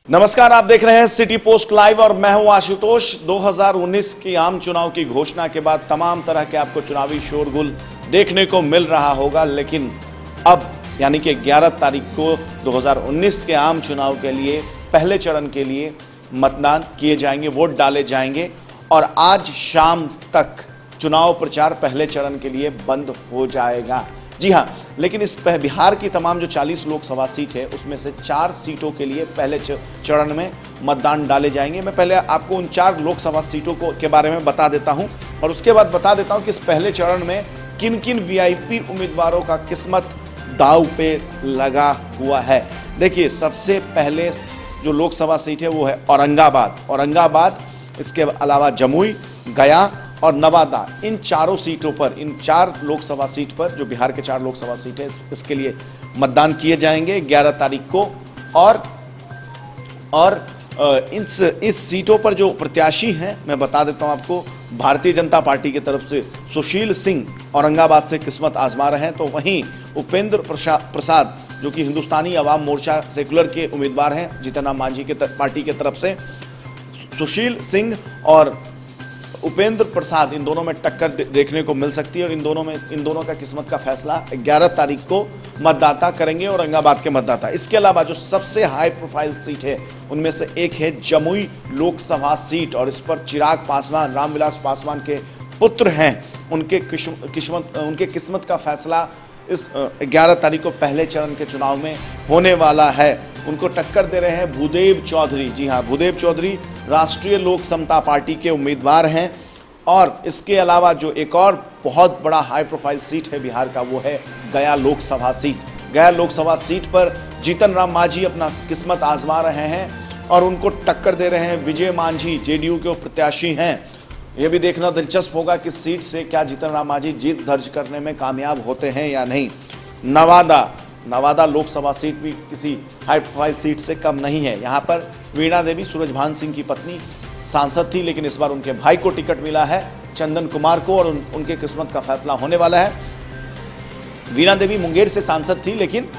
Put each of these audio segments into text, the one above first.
नमस्कार, आप देख रहे हैं सिटी पोस्ट लाइव और मैं हूं आशुतोष। 2019 की आम चुनाव की घोषणा के बाद तमाम तरह के आपको चुनावी शोरगुल देखने को मिल रहा होगा, लेकिन अब यानी कि 11 तारीख को 2019 के आम चुनाव के लिए पहले चरण के लिए मतदान किए जाएंगे, वोट डाले जाएंगे और आज शाम तक चुनाव प्रचार पहले चरण के लिए बंद हो जाएगा। जी हां, लेकिन इस बिहार की तमाम जो 40 लोकसभा सीट है उसमें से 4 सीटों के लिए पहले चरण में मतदान डाले जाएंगे। मैं पहले आपको उन 4 लोकसभा सीटों के बारे में बता देता हूं और उसके बाद बता देता हूं कि इस पहले चरण में किन किन वीआईपी उम्मीदवारों का किस्मत दांव पे लगा हुआ है। देखिए, सबसे पहले जो लोकसभा सीट है वो है औरंगाबाद, इसके अलावा जमुई, गया और नवादा। इन चारों सीटों पर, इन 4 लोकसभा सीट पर जो बिहार के 4 लोकसभा सीट है इसके लिए मतदान किए जाएंगे 11 तारीख को। और इस सीटों पर जो प्रत्याशी हैं मैं बता देता हूं आपको। भारतीय जनता पार्टी की तरफ से सुशील सिंह औरंगाबाद से किस्मत आजमा रहे हैं, तो वहीं उपेंद्र प्रसाद जो कि हिंदुस्तानी अवाम मोर्चा सेकुलर के उम्मीदवार हैं जीतन राम मांझी के पार्टी की तरफ से, सुशील सिंह और उपेंद्र प्रसाद, इन दोनों में टक्कर देखने को मिल सकती है और इन दोनों का किस्मत का फैसला 11 तारीख को मतदाता करेंगे, औरंगाबाद के मतदाता। इसके अलावा जो सबसे हाई प्रोफाइल सीट है उनमें से एक है जमुई लोकसभा सीट और इस पर चिराग पासवान, रामविलास पासवान के पुत्र हैं, उनके किस्मत का फैसला इस 11 तारीख को पहले चरण के चुनाव में होने वाला है। उनको टक्कर दे रहे हैं भूदेव चौधरी। जी हां, भूदेव चौधरी राष्ट्रीय लोक समता पार्टी के उम्मीदवार हैं। और इसके अलावा जो एक और बहुत बड़ा हाई प्रोफाइल सीट है बिहार का वो है गया लोकसभा सीट। गया लोकसभा सीट पर जीतन राम मांझी अपना किस्मत आजमा रहे हैं और उनको टक्कर दे रहे हैं विजय मांझी, जेडीयू के प्रत्याशी हैं। यह भी देखना दिलचस्प होगा कि सीट से क्या जीतन राम मांझी जीत दर्ज करने में कामयाब होते हैं या नहीं। नवादा लोकसभा सीट भी किसी हाई प्रोफाइल सीट से कम नहीं है। यहाँ पर वीणा देवी सूरजभान सिंह की पत्नी सांसद थी, लेकिन इस बार उनके भाई को टिकट मिला है चंदन कुमार को और उनके किस्मत का फैसला होने वाला है। वीणा देवी मुंगेर से सांसद थी, लेकिन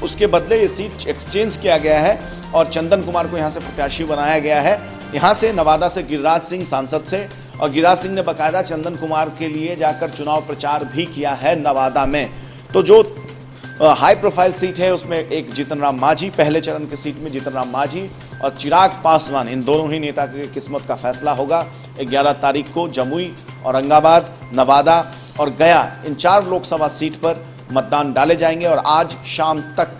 उसके बदले ये सीट एक्सचेंज किया गया है और चंदन कुमार को यहाँ से प्रत्याशी बनाया गया है। यहाँ से नवादा से गिरिराज सिंह सांसद से, और गिरिराज सिंह ने बाकायदा चंदन कुमार के लिए जाकर चुनाव प्रचार भी किया है नवादा में। तो जो हाई प्रोफाइल सीट है उसमें एक जीतन राम मांझी, पहले चरण की सीट में जीतन राम मांझी और चिराग पासवान, इन दोनों ही नेता की किस्मत का फैसला होगा 11 तारीख को। जमुई, औरंगाबाद, नवादा और गया, इन 4 लोकसभा सीट पर मतदान डाले जाएंगे और आज शाम तक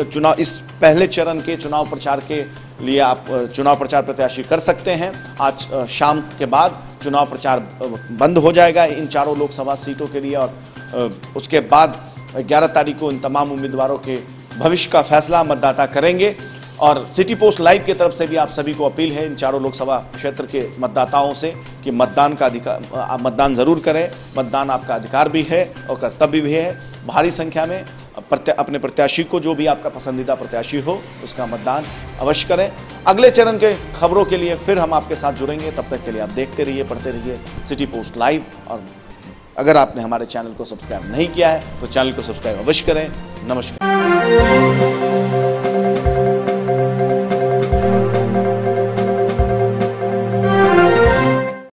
चुनाव, इस पहले चरण के चुनाव प्रचार के लिए आप चुनाव प्रचार प्रत्याशी कर सकते हैं। आज शाम के बाद चुनाव प्रचार बंद हो जाएगा इन 4 लोकसभा सीटों के लिए और उसके बाद 11 तारीख को इन तमाम उम्मीदवारों के भविष्य का फैसला मतदाता करेंगे। और सिटी पोस्ट लाइव की तरफ से भी आप सभी को अपील है इन 4 लोकसभा क्षेत्र के मतदाताओं से कि मतदान जरूर करें। मतदान आपका अधिकार भी है और कर्तव्य भी है। भारी संख्या में अपने प्रत्याशी को, जो भी आपका पसंदीदा प्रत्याशी हो, उसका मतदान अवश्य करें। अगले चरण के खबरों के लिए फिर हम आपके साथ जुड़ेंगे। तब तक के लिए आप देखते रहिए, पढ़ते रहिए सिटी पोस्ट लाइव। और अगर आपने हमारे चैनल को सब्सक्राइब नहीं किया है तो चैनल को सब्सक्राइब अवश्य करें। नमस्कार।